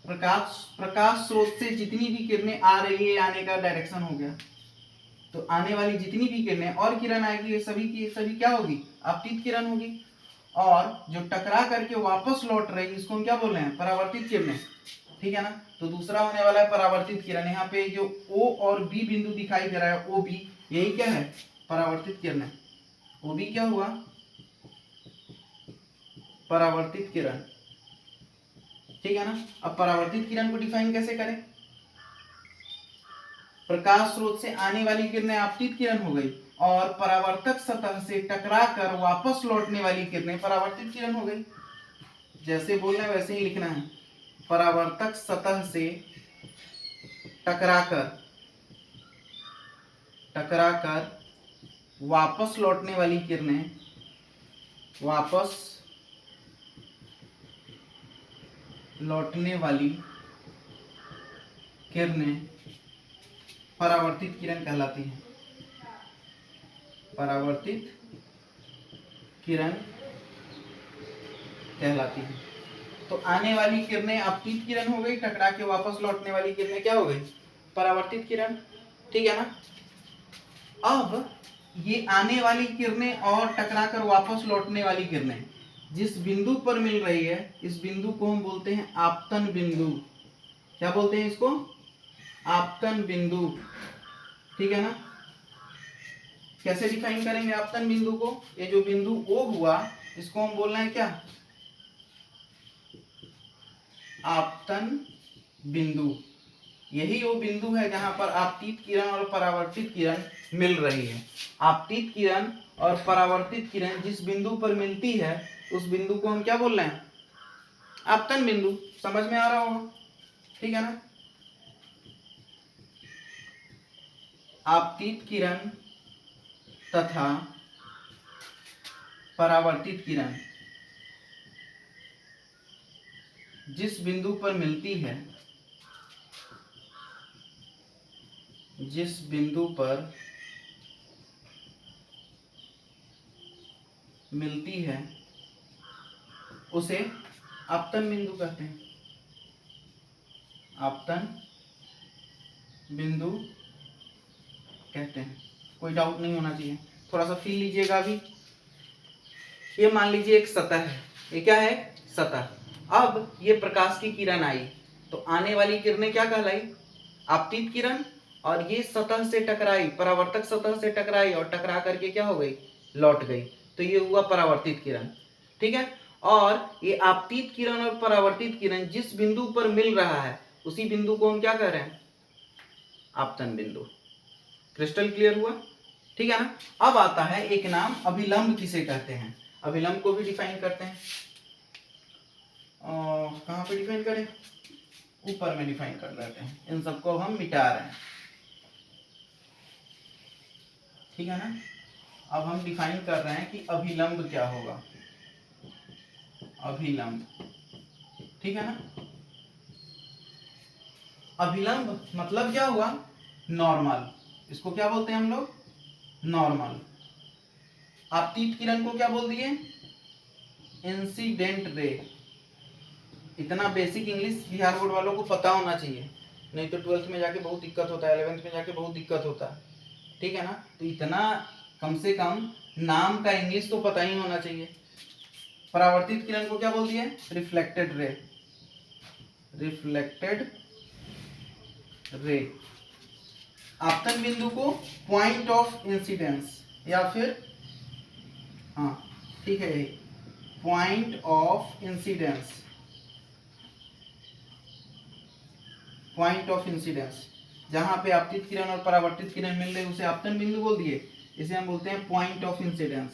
प्रकाश स्रोत से जितनी भी किरणें आ रही है, आने का डायरेक्शन हो गया, तो आने वाली जितनी भी किरणें और किरण आएगी ये सभी की सभी क्या होगी? आपतित किरण होगी। और जो टकरा करके वापस लौट रही इसको हम क्या बोल रहे हैं? परावर्तित किरणें, ठीक है ना। तो दूसरा होने वाला है परावर्तित किरण। यहाँ पे जो O और B बिंदु दिखाई दे रहा है, OB, यही क्या है? परावर्तित किरण। OB क्या हुआ? परावर्तित किरण, ठीक है ना। अब परावर्तित किरण को डिफाइन कैसे करें? प्रकाश स्रोत से आने वाली किरणें आपतित किरण हो गई, और परावर्तक सतह से टकराकर वापस लौटने वाली किरणें परावर्तित किरण हो गई। जैसे बोल रहे हैं वैसे ही लिखना है। परावर्तक सतह से टकराकर वापस लौटने वाली किरणें, वापस लौटने वाली किरणें परावर्तित किरण कहलाती है। परावर्तित किरण कहलाती है। तो आने वाली किरणें आपतित किरण हो गई, टकरा के वापस लौटने वाली किरणें क्या हो गई? परावर्तित किरण, ठीक है ना। अब ये आने वाली किरणें और टकराकर वापस लौटने वाली किरणें जिस बिंदु पर मिल रही है, इस बिंदु को हम बोलते हैं आपतन बिंदु। क्या बोलते हैं इसको? आपतन बिंदु, ठीक है ना। कैसे डिफाइन करेंगे आपतन बिंदु को? ये जो बिंदु O हुआ इसको हम बोल रहे हैं क्या? आपतन बिंदु। यही वो बिंदु है जहां पर आपतित किरण और परावर्तित किरण मिल रही है। आपतित किरण और परावर्तित किरण जिस बिंदु पर मिलती है उस बिंदु को हम क्या बोल रहे हैं? आपतन बिंदु। समझ में आ रहा होगा, ठीक है ना? आपतित किरण तथा परावर्तित किरण जिस बिंदु पर मिलती है, जिस बिंदु पर मिलती है उसे आपतन बिंदु कहते हैं। आपतन बिंदु कहते हैं। कोई डाउट नहीं होना चाहिए। थोड़ा सा फील लीजिएगा अभी। ये मान लीजिए एक सतह है। ये क्या है? सतह। अब ये प्रकाश की किरण आई तो आने वाली किरणें क्या कहलाई? आपतित किरण। और ये सतह से टकराई, परावर्तक सतह से टकराई और टकरा करके क्या हो गई? लौट गई। तो ये हुआ परावर्तित किरण, ठीक है। और ये आपतित किरण और परावर्तित किरण जिस बिंदु पर मिल रहा है उसी बिंदु को हम क्या कह रहे हैं? आपतन बिंदु। क्रिस्टल क्लियर हुआ, ठीक है ना? अब आता है एक नाम, अभिलंब किसे कहते हैं? अभिलंब को भी डिफाइन करते हैं। कहाँ पे डिफाइन करें? ऊपर में डिफाइन कर लेते हैं। इन सबको हम मिटा रहे हैं, ठीक है ना? अब हम डिफाइन कर रहे हैं कि अभिलंब क्या होगा। अभिलंब, ठीक है ना? अभिलंब मतलब क्या हुआ? नॉर्मल। इसको क्या बोलते हैं हम लोग? नॉर्मल। आपतित किरण को क्या बोल दिए? Incident ray. इतना बेसिक इंग्लिश बिहार बोर्ड वालों को पता होना चाहिए, नहीं तो 12th में जाके बहुत दिक्कत होता है, 11th में जाके बहुत दिक्कत होता है, ठीक है ना? तो इतना कम से कम नाम का इंग्लिश तो पता ही होना चाहिए। परावर्तित किरण को क्या बोल दिए? Reflected ray. Reflected ray. आपतन बिंदु को पॉइंट ऑफ इंसिडेंस या फिर हाँ ठीक है, point of incidence. Point of incidence जहां पे आपतित किरण और परावर्तित किरण मिल रही है उसे आपतन बिंदु बोल दिए। इसे हम बोलते हैं पॉइंट ऑफ इंसिडेंस,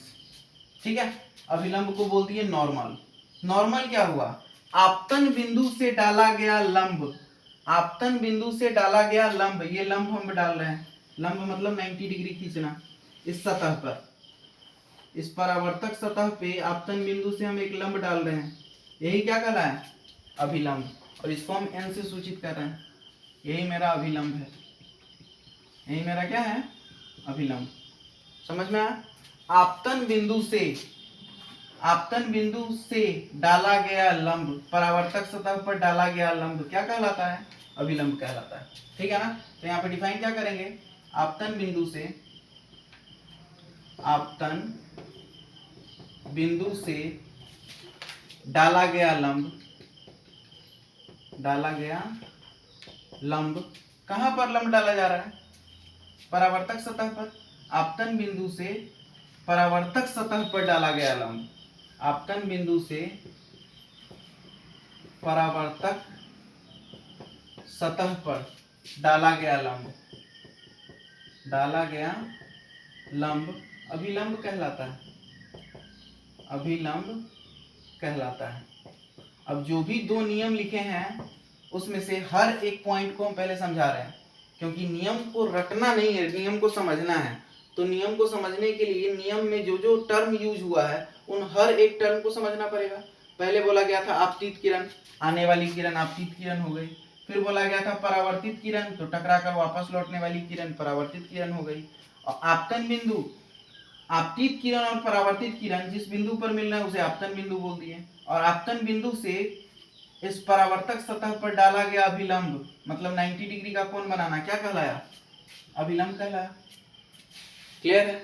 ठीक है। अभिलंब को बोल दिए नॉर्मल। नॉर्मल क्या हुआ? आपतन बिंदु से डाला गया लंब। आपतन बिंदु से डाला गया लंब, ये लंब हम डाल रहे हैं। लंब मतलब 90 डिग्री खींचना इस सतह पर। इस परावर्तक सतह पे आपतन बिंदु से हम एक लंब डाल रहे हैं, यही क्या कहला है? अभिलंब। और इसको हम n से सूचित कर रहे हैं, यही मेरा अभिलंब है। यही मेरा क्या है? अभिलंब। समझ में आया? आपतन बिंदु से डाला गया लंब, परावर्तक सतह पर डाला गया लंब क्या कहलाता है? अभिलंब कहलाता है, ठीक है ना? तो यहाँ पे डिफाइन क्या करेंगे? आपतन बिंदु से डाला गया लंब कहां पर लंब डाला जा रहा है? परावर्तक सतह पर। आपतन बिंदु से परावर्तक सतह पर डाला गया लंब। आपतन बिंदु से परावर्तक सतह पर डाला गया लंब अभिलंब कहलाता है। अभिलंब कहलाता है। अब जो भी दो नियम लिखे हैं उसमें से हर एक पॉइंट को हम पहले समझा रहे हैं, क्योंकि नियम को रटना नहीं है, नियम को समझना है। तो नियम को समझने के लिए नियम में जो जो टर्म यूज हुआ है उन हर एक टर्म को समझना पड़ेगा। पहले बोला गया था आपतित किरण, आने वाली किरण आपतित किरण हो गई। फिर बोला गया था परावर्तित किरण, तो टकरा कर वापस लौटने वाली किरण परावर्तित किरण हो गई। और आपतन बिंदु, आपतित किरण और परावर्तित किरण जिस बिंदु पर मिल रहे हैं उसे आपतन बिंदु बोल दिए। और आपतन बिंदु से इस परावर्तक सतह पर डाला गया अभिलंब मतलब 90 डिग्री का कोण बनाना क्या कहलाया? अभिलंब कहलाया। क्लियर है?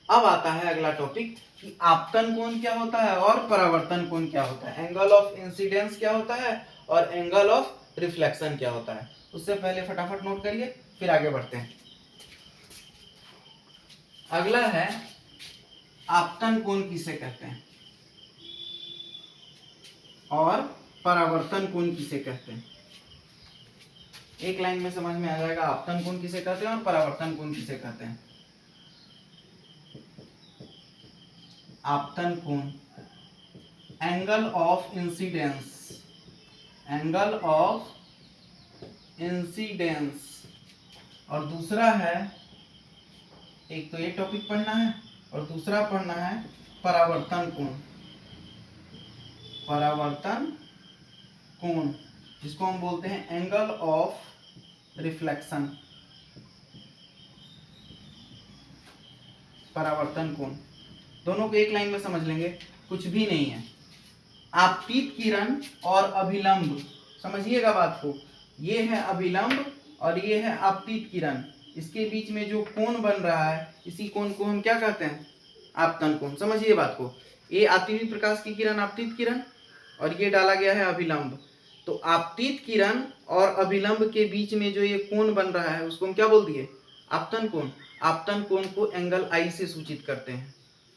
अब आता है अगला टॉपिक कि आपतन कोण क्या होता है और परावर्तन कोण क्या होता है। एंगल ऑफ इंसिडेंस क्या होता है और एंगल ऑफ रिफ्लेक्शन क्या होता है। उससे पहले फटाफट नोट करिए, फिर आगे बढ़ते हैं। अगला है आपतन कोण किसे कहते हैं और परावर्तन कोण किसे कहते हैं। एक लाइन में समझ में आ जाएगा आपतन कोण किसे कहते हैं और परावर्तन कोण किसे कहते हैं। आपतन कोण angle of incidence, angle of incidence, और दूसरा है, एक तो ये टॉपिक पढ़ना है और दूसरा पढ़ना है परावर्तन कोण। परावर्तन कोण जिसको हम बोलते हैं एंगल ऑफ रिफ्लेक्शन। परावर्तन कोण दोनों को एक लाइन में समझ लेंगे, कुछ भी नहीं है। आपतित किरण और अभिलंब, समझिएगा बात को, ये है अभिलंब और ये है आपतित किरण, इसके बीच में जो कोण बन रहा है इसी कोण को हम क्या कहते हैं, आपतन कोण। समझिए बात को, ये आती हुई प्रकाश की किरण आपतित किरण और ये डाला गया है अभिलंब। तो आपतित किरण और अभिलंब के बीच में जो ये कोण बन रहा है उसको हम क्या बोल दिए, आपतन कोण। आपतन कोण को एंगल आई से सूचित करते हैं,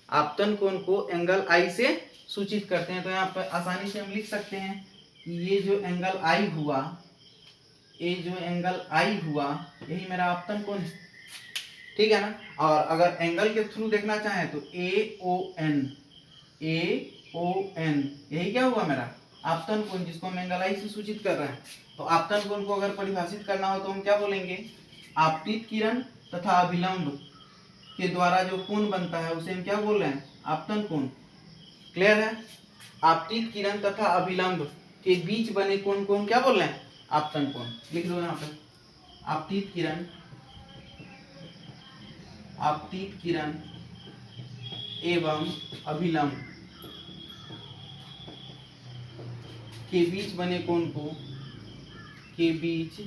आपतन कोण को एंगल आई से सूचित करते हैं। तो यहाँ पर आसानी से हम लिख सकते हैं कि ये जो एंगल आई हुआ, ये जो एंगल आई हुआ यही मेरा आपतन कोण है, ठीक है ना। और अगर एंगल के थ्रू देखना चाहें तो ए ओ एन, ए ओ एन, यही क्या हुआ मेरा आपतन कोण, जिसको हम एंगल आई से सूचित कर रहे हैं। तो आपतन कोण को अगर परिभाषित करना हो तो हम क्या बोलेंगे, आपतित किरण तथा अभिलंब के द्वारा जो कोण बनता है उसे हम क्या बोल रहे हैं, आपतन कोण। क्लियर है। आपतित किरण तथा अभिलंब के बीच बने कोण को हम क्या बोल रहे हैं, आपतन कोण। लिख दो यहाँ पे, आपतित किरण, आपतित किरण एवं अभिलंब के बीच बने कोण को, के बीच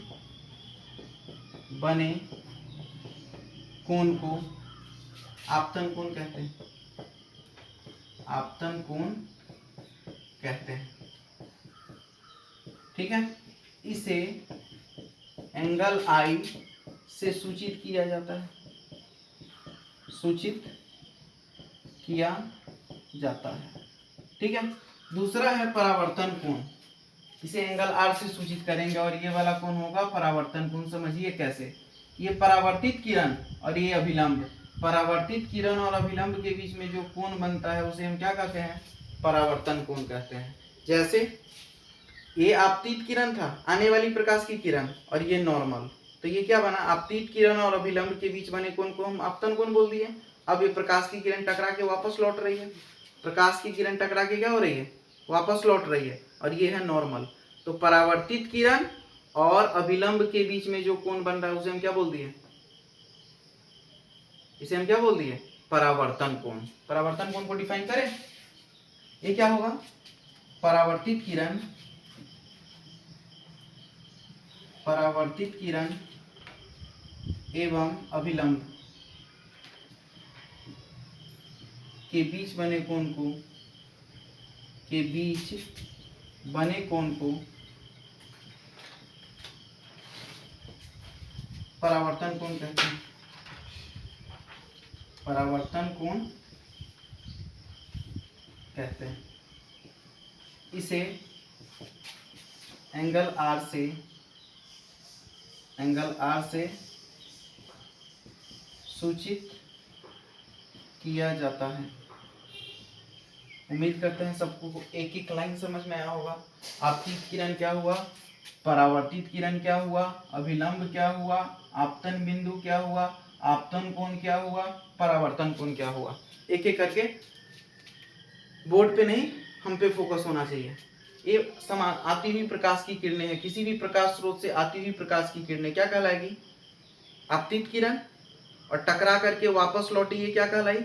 बने कोण को आपतन कोण कहते हैं, आपतन कोण कहते हैं, ठीक है। इसे एंगल आई से सूचित किया जाता है, सूचित किया जाता है, ठीक है। दूसरा है परावर्तन कोण, इसे एंगल आर से सूचित करेंगे और ये वाला कोण होगा परावर्तन कोण। समझिए कैसे, ये परावर्तित किरण और ये अभिलंब, परावर्तित किरण और अभिलंब के बीच में जो कोण बनता है उसे हम क्या कहते हैं, परावर्तन कोण कहते हैं। जैसे ये आपतित किरण था, आने वाली प्रकाश की किरण, और ये नॉर्मल, तो ये क्या बना, आपतित किरण और अभिलंब के बीच बने कोण को हम आपतन कोण बोल दिए। अब ये प्रकाश की किरण टकरा के वापस लौट रही है, प्रकाश की किरण टकरा के क्या हो रही है, वापस लौट रही है, और ये है नॉर्मल। तो परावर्तित किरण और अभिलंब के बीच में जो कोण बन रहा है उसे हम क्या बोल दिए, इसे हम क्या बोल दिए, परावर्तन कोण। परावर्तन कोण को डिफाइन करें, ये क्या होगा, परावर्तित किरण, परावर्तित किरण एवं अभिलंब के बीच बने कोण को, के बीच बने कोण को परावर्तन कोण कहते हैं, परावर्तन कोण कहते हैं। इसे एंगल आर से, एंगल आर से सूचित किया जाता है। उम्मीद करते हैं सबको एक एक लाइन समझ में आया होगा। आपतित किरण क्या हुआ, परावर्तित किरण क्या हुआ, अभिलंब क्या हुआ, आपतन बिंदु क्या हुआ, आपतन कोण क्या हुआ, परावर्तन कोण क्या हुआ। एक एक करके, बोर्ड पे नहीं हम पे फोकस होना चाहिए। ये समान आती हुई प्रकाश की किरणें हैं, किसी भी प्रकाश स्रोत से आती हुई प्रकाश की किरणें क्या कहलाएगी, आपतित किरण, और टकरा करके वापस लौटी ये क्या कहलाई,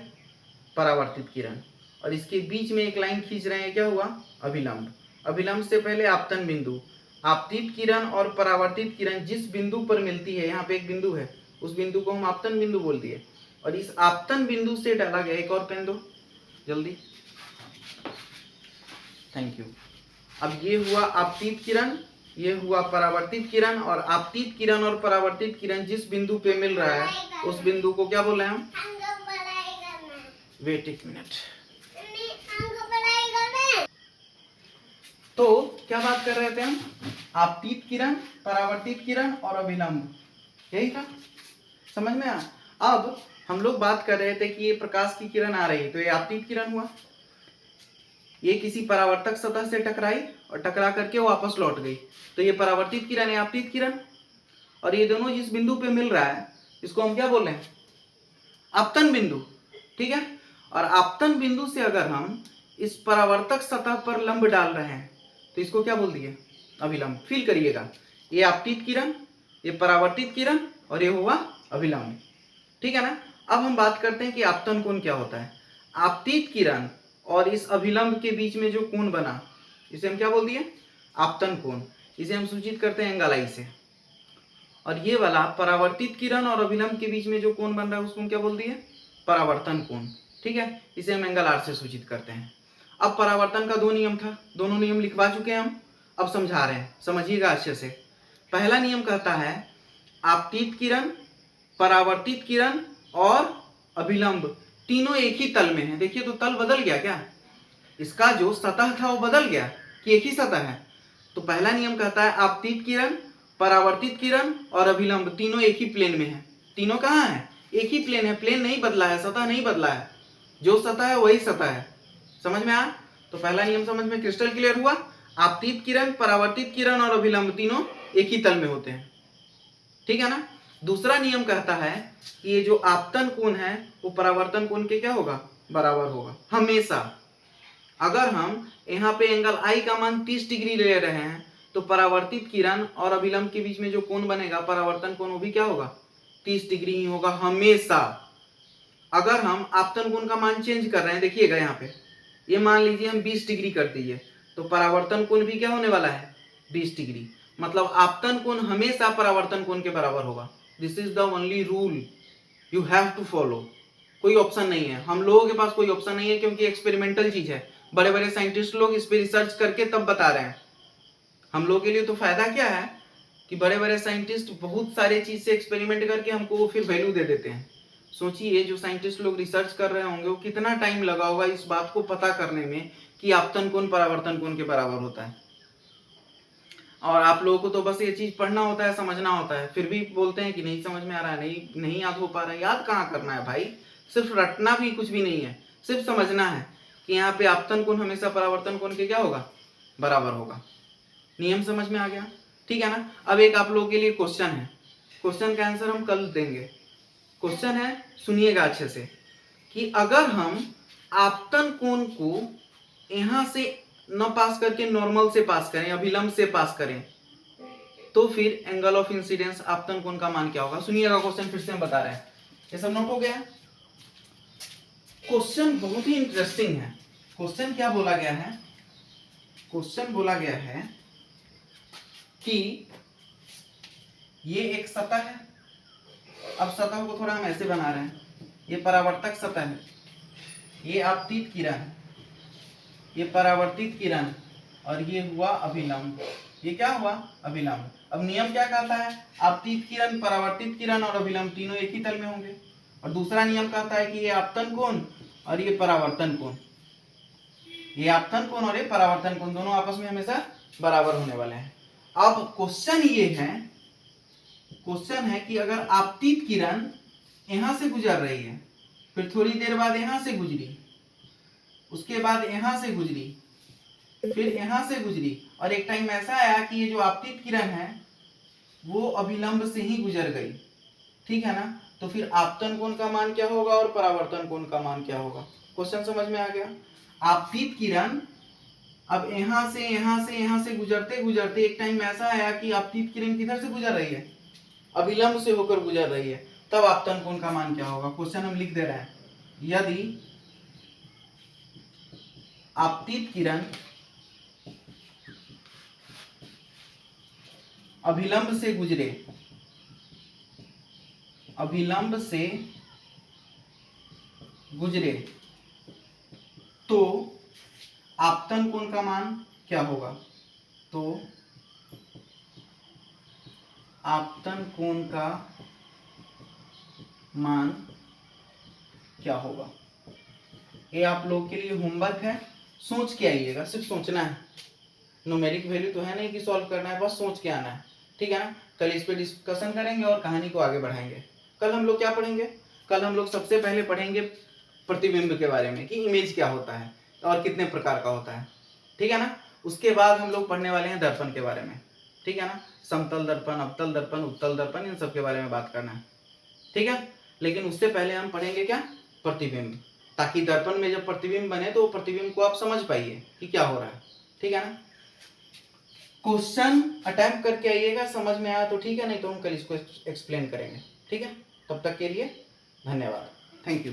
परावर्तित किरण। और इसके बीच में एक लाइन खींच रहे हैं, क्या हुआ, अभिलंब। अभिलंब से पहले आपतन बिंदु। आपतित किरण और परावर्तित किरण जिस बिंदु पर मिलती है, यहाँ पे एक बिंदु है, उस बिंदु को हम आपतन बिंदु बोल दिए। और इस आपतन बिंदु से डाला गया, एक और पेन दो जल्दी, थैंक यू। अब ये हुआ आपतित किरण, ये हुआ परावर्तित किरण, और आपतित किरण और परावर्तित किरण जिस बिंदु पे मिल रहा है उस बिंदु को क्या बोल रहे हैं हम, वेट एक मिनट। तो क्या बात कर रहे थे हम? आपतित किरण, परावर्तित किरण और अभिलंब, यही था। समझ में आया? अब हम लोग बात कर रहे थे कि ये प्रकाश की किरण आ रही है, तो ये आपतित किरण हुआ, ये किसी परावर्तक सतह से टकराई और टकरा करके वापस लौट गई, तो ये परावर्तित किरण है, आपतित किरण। और ये दोनों जिस बिंदु पे मिल रहा है इसको हम क्या बोल रहे हैं? आपतन बिंदु, ठीक है। और आपतन बिंदु से अगर हम इस परावर्तक सतह पर लंब डाल रहे हैं तो इसको क्या बोल दिए? अभिलंब। फील करिएगा, ये आपतित किरण, ये परावर्तित किरण और ये हुआ अभिलंब, ठीक है ना। अब हम बात करते हैं कि आपतन कोण क्या होता है। आपतित किरण और इस अभिलंब के बीच में जो कोण बना इसे हम क्या बोल दिए? आपतन कोण। इसे हम सूचित करते हैं एंगल आई से। और ये वाला परावर्तित किरण और अभिलंब के बीच में जो कोण बन रहा है उसको हम क्या बोल दिए? परावर्तन कोण, ठीक है। इसे हम एंगल आर से सूचित करते हैं। अब परावर्तन का दो नियम था, दोनों नियम लिखवा चुके हैं हम, अब समझा रहे हैं, समझिएगा अच्छे से। पहला नियम कहता है आपतित किरण, परावर्तित किरण और अभिलंब तीनों एक ही तल में है। देखिए तो तल बदल गया क्या? इसका जो सतह था वो बदल गया कि एक ही सतह है? तो पहला नियम कहता है आपतित किरण, परावर्तित किरण और अभिलंब तीनों एक ही प्लेन में है। तीनों कहाँ है? एक ही प्लेन है, प्लेन नहीं बदला है, सतह नहीं बदला है, जो सतह है वही सतह है। समझ में आया? तो पहला नियम समझ में क्रिस्टल क्लियर हुआ। आपतित किरण, परावर्तित किरण और अभिलंब तीनों एक ही तल में होते हैं, ठीक है ना। दूसरा नियम कहता है कि ये जो आपतन कोण है वो परावर्तन कोण के क्या होगा? बराबर होगा हमेशा। अगर हम यहाँ पे एंगल आई का मान 30 डिग्री ले रहे हैं तो परावर्तित किरण और अभिलंब के बीच में जो कोण बनेगा परावर्तन कोण वो भी क्या होगा? 30 डिग्री ही होगा हमेशा। अगर हम आपतन कोण का मान चेंज कर रहे हैं, देखिएगा यहाँ पे, ये मान लीजिए हम 20 डिग्री कर दीजिए तो परावर्तन कोण भी क्या होने वाला है? 20 डिग्री। मतलब आपतन कोण हमेशा परावर्तन कोण के बराबर होगा। This is the only rule you have to follow. कोई ऑप्शन नहीं है, हम लोगों के पास कोई ऑप्शन नहीं है, क्योंकि एक्सपेरिमेंटल चीज है। बड़े बड़े साइंटिस्ट लोग इस पे रिसर्च करके तब बता रहे हैं। हम लोग के लिए तो फायदा क्या है कि बड़े बड़े साइंटिस्ट बहुत सारे चीज से एक्सपेरिमेंट करके हमको वो फिर वैल्यू दे देते हैं। सोचिए जो साइंटिस्ट लोग रिसर्च कर रहे होंगे वो कितना टाइम लगा होगा इस बात को पता करने में कि आपतन कोण परावर्तन कोण के बराबर होता है। और आप लोगों को तो बस ये चीज पढ़ना होता है, समझना होता है, फिर भी बोलते हैं कि नहीं समझ में आ रहा है, नहीं याद हो पा रहा है। याद कहाँ करना है भाई, सिर्फ रटना भी कुछ भी नहीं है, सिर्फ समझना है कि यहाँ पे आपतन कोण हमेशा परावर्तन कोण के क्या होगा? बराबर होगा। नियम समझ में आ गया, ठीक है ना। अब एक आप लोगों के लिए क्वेश्चन है, क्वेश्चन का आंसर हम कल देंगे। क्वेश्चन है, सुनिएगा अच्छे से, कि अगर हम आपतन कोण को यहां से न पास करके नॉर्मल से पास करें, अभिलंब से पास करें, तो फिर एंगल ऑफ इंसिडेंस आपतन कोण का मान क्या होगा? सुनिएगा क्वेश्चन फिर से हम बता रहे हैं। ये सब नोट हो गया? क्वेश्चन बहुत ही इंटरेस्टिंग है। क्वेश्चन क्या बोला गया है? क्वेश्चन बोला गया है कि ये एक सतह है। अब सतह को थोड़ा हम ऐसे बना रहे हैं, ये परावर्तक सतह है, ये आपतित किरण, ये परावर्तित किरण और ये हुआ अभिलंब। ये क्या हुआ? अभिलंब। अब नियम क्या कहता है? आपतित किरण, परावर्तित किरण और अभिलंब तीनों एक ही तल में होंगे। और दूसरा नियम कहता है कि ये आपतन कोण और ये परावर्तन कोण, ये आपतन कोण और ये परावर्तन कोण दोनों आपस में हमेशा बराबर होने वाले हैं। अब क्वेश्चन ये है, क्वेश्चन है कि अगर आपतित किरण यहां से गुजर रही है, फिर थोड़ी देर बाद यहां से गुजरी, उसके बाद यहां से गुजरी, फिर यहां से गुजरी, और एक टाइम ऐसा आया कि ये जो आपतित किरण है वो अभिलंब से ही गुजर गई, ठीक है ना। तो फिर आपतन कोण का मान क्या होगा और परावर्तन कोण का मान क्या होगा? क्वेश्चन समझ में आ गया? आपतित किरण अब यहां से गुजरते गुजरते एक टाइम ऐसा आया कि आपतित किरण किधर से गुजर रही है? अभिलंब से होकर गुजर रही है, तब आपतन कोण का मान क्या होगा? क्वेश्चन हम लिख दे रहे हैं, यदि आपतित किरण अभिलंब से गुजरे, अभिलंब से गुजरे, तो आपतन कोण का मान क्या होगा? तो आपतन कोण का मान क्या होगा? ये आप लोगों के लिए होमवर्क है, सोच के आइएगा, सिर्फ सोचना है, न्यूमेरिक वैल्यू तो है नहीं कि सॉल्व करना है, बस सोच के आना है, ठीक है ना। कल इस पे डिस्कशन करेंगे और कहानी को आगे बढ़ाएंगे। कल हम लोग क्या पढ़ेंगे? कल हम लोग सबसे पहले पढ़ेंगे प्रतिबिंब के बारे में, कि इमेज क्या होता है और कितने प्रकार का होता है, ठीक है ना। उसके बाद हम लोग पढ़ने वाले हैं दर्पण के बारे में, ठीक है ना। समतल दर्पण, अवतल दर्पण, उत्तल दर्पण, इन सब के बारे में बात करना है, ठीक है। लेकिन उससे पहले हम पढ़ेंगे क्या? प्रतिबिंब, ताकि दर्पण में जब प्रतिबिंब बने तो प्रतिबिंब को आप समझ पाइए कि क्या हो रहा है, ठीक है ना। क्वेश्चन अटेम्प्ट करके आइएगा, समझ में आया तो ठीक है, नहीं तो हम कल इसको एक्सप्लेन करेंगे, ठीक है। तब तक के लिए धन्यवाद, थैंक यू।